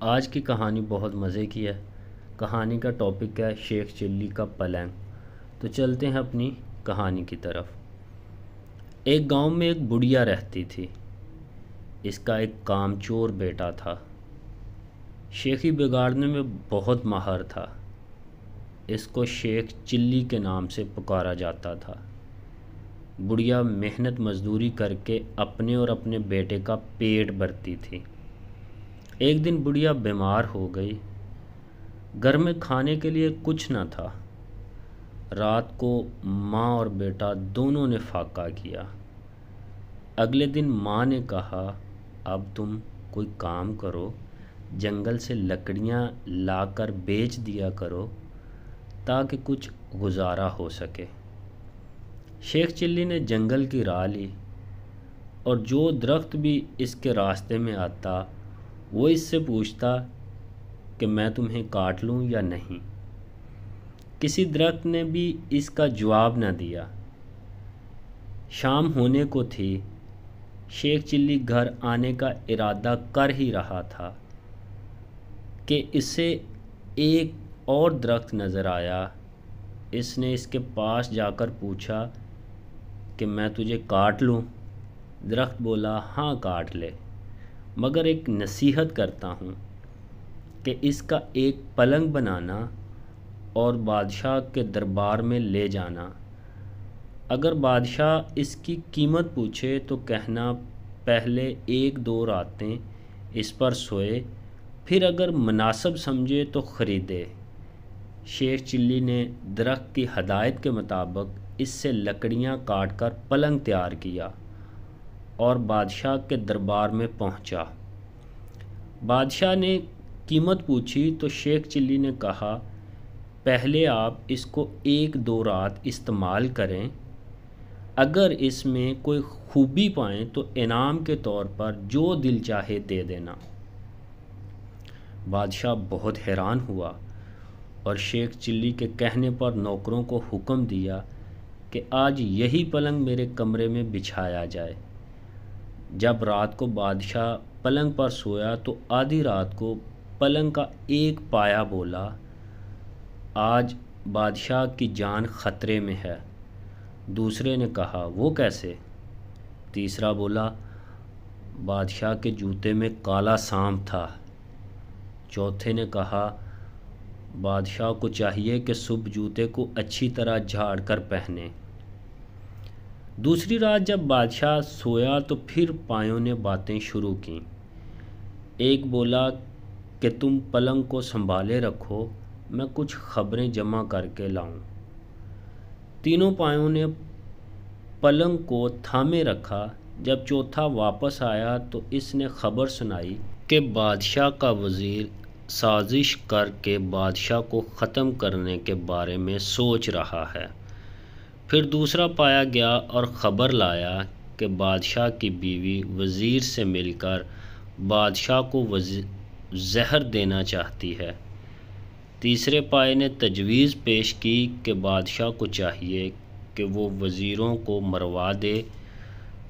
آج کی کہانی بہت مزے کی ہے۔ کہانی کا ٹاپک ہے شیخ چلی کا پلنگ۔ تو چلتے ہیں اپنی کہانی کی طرف۔ ایک گاؤں میں ایک بڑھیا رہتی تھی۔ اس کا ایک کام چور بیٹا تھا۔ شیخی بگاڑنے میں بہت ماہر تھا۔ اس کو شیخ چلی کے نام سے پکارا جاتا تھا۔ بڑھیا محنت مزدوری کر کے اپنے اور اپنے بیٹے کا پیٹ بھرتی تھی۔ ایک دن بڑھیا بیمار ہو گئی۔ گھر میں کھانے کے لیے کچھ نہ تھا۔ رات کو ماں اور بیٹا دونوں نے فاقہ کیا۔ اگلے دن ماں نے کہا، اب تم کوئی کام کرو، جنگل سے لکڑیاں لا کر بیچ دیا کرو تاکہ کچھ گزارا ہو سکے۔ شیخ چلی نے جنگل کی راہ لی اور جو درخت بھی اس کے راستے میں آتا وہ اس سے پوچھتا کہ میں تمہیں کاٹ لوں یا نہیں۔ کسی درخت نے بھی اس کا جواب نہ دیا۔ شام ہونے کو تھی۔ شیخ چلی گھر آنے کا ارادہ کر ہی رہا تھا کہ اسے ایک اور درخت نظر آیا۔ اس نے اس کے پاس جا کر پوچھا کہ میں تجھے کاٹ لوں؟ درخت بولا، ہاں کاٹ لے، مگر ایک نصیحت کرتا ہوں کہ اس کا ایک پلنگ بنانا اور بادشاہ کے دربار میں لے جانا۔ اگر بادشاہ اس کی قیمت پوچھے تو کہنا پہلے 1-2 راتیں اس پر سوئے، پھر اگر مناسب سمجھے تو خریدے۔ شیخ چلی نے درخت کی ہدایت کے مطابق اس سے لکڑیاں کاٹ کر پلنگ تیار کیا اور بادشاہ کے دربار میں پہنچا۔ بادشاہ نے قیمت پوچھی تو شیخ چلی نے کہا، پہلے آپ اس کو 1-2 رات استعمال کریں، اگر اس میں کوئی خوبی پائیں تو انعام کے طور پر جو دل چاہے دے دینا۔ بادشاہ بہت حیران ہوا اور شیخ چلی کے کہنے پر نوکروں کو حکم دیا کہ آج یہی پلنگ میرے کمرے میں بچھایا جائے۔ جب رات کو بادشاہ پلنگ پر سویا تو آدھی رات کو پلنگ کا ایک پایا بولا، آج بادشاہ کی جان خطرے میں ہے۔ دوسرے نے کہا، وہ کیسے؟ تیسرا بولا، بادشاہ کے جوتے میں کالا سانپ تھا۔ چوتھے نے کہا، بادشاہ کو چاہیے کہ صبح جوتے کو اچھی طرح جھاڑ کر پہنے۔ دوسری رات جب بادشاہ سویا تو پھر پایوں نے باتیں شروع کیں۔ ایک بولا کہ تم پلنگ کو سنبھالے رکھو، میں کچھ خبریں جمع کر کے لاؤں۔ تینوں پایوں نے پلنگ کو تھامے رکھا۔ جب چوتھا واپس آیا تو اس نے خبر سنائی کہ بادشاہ کا وزیر سازش کر کے بادشاہ کو ختم کرنے کے بارے میں سوچ رہا ہے۔ پھر دوسرا پایا گیا اور خبر لایا کہ بادشاہ کی بیوی وزیر سے مل کر بادشاہ کو زہر دینا چاہتی ہے۔ تیسرے پائے نے تجویز پیش کی کہ بادشاہ کو چاہیے کہ وہ وزیروں کو مروا دے۔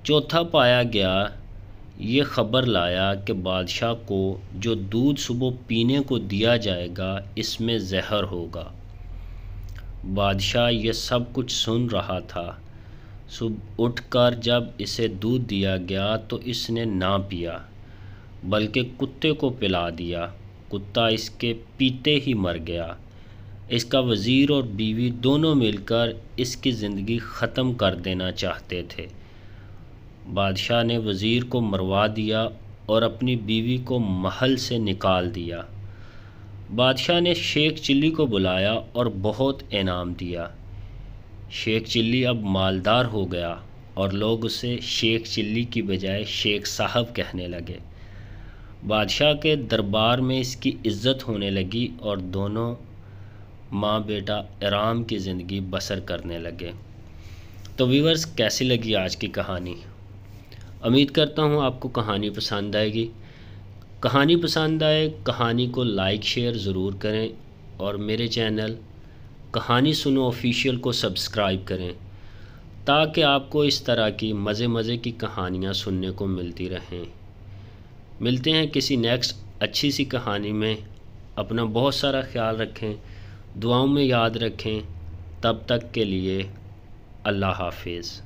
چوتھا پایا گیا یہ خبر لایا کہ بادشاہ کو جو دودھ صبح پینے کو دیا جائے گا اس میں زہر ہوگا۔ بادشاہ یہ سب کچھ سن رہا تھا۔ صبح اٹھ کر جب اسے دودھ دیا گیا تو اس نے نہ پیا بلکہ کتے کو پلا دیا۔ کتا اس کے پیتے ہی مر گیا۔ اس کا وزیر اور بیوی دونوں مل کر اس کی زندگی ختم کر دینا چاہتے تھے۔ بادشاہ نے وزیر کو مروا دیا اور اپنی بیوی کو محل سے نکال دیا۔ بادشاہ نے شیخ چلی کو بلایا اور بہت انعام دیا۔ شیخ چلی اب مالدار ہو گیا اور لوگ اسے شیخ چلی کی بجائے شیخ صاحب کہنے لگے۔ بادشاہ کے دربار میں اس کی عزت ہونے لگی اور دونوں ماں بیٹا آرام کی زندگی بسر کرنے لگے۔ تو ویورز، کیسی لگی آج کی کہانی؟ امید کرتا ہوں آپ کو کہانی پسند آئے گی۔ کہانی پسند آئے کہانی کو لائک شیئر ضرور کریں اور میرے چینل کہانی سنو آفیشیل کو سبسکرائب کریں تاکہ آپ کو اس طرح کی مزے کی کہانیاں سننے کو ملتی رہیں۔ ملتے ہیں کسی نیکسٹ اچھی سی کہانی میں اپنا بہت سارا خیال رکھیں، دعاؤں میں یاد رکھیں۔ تب تک کے لیے اللہ حافظ۔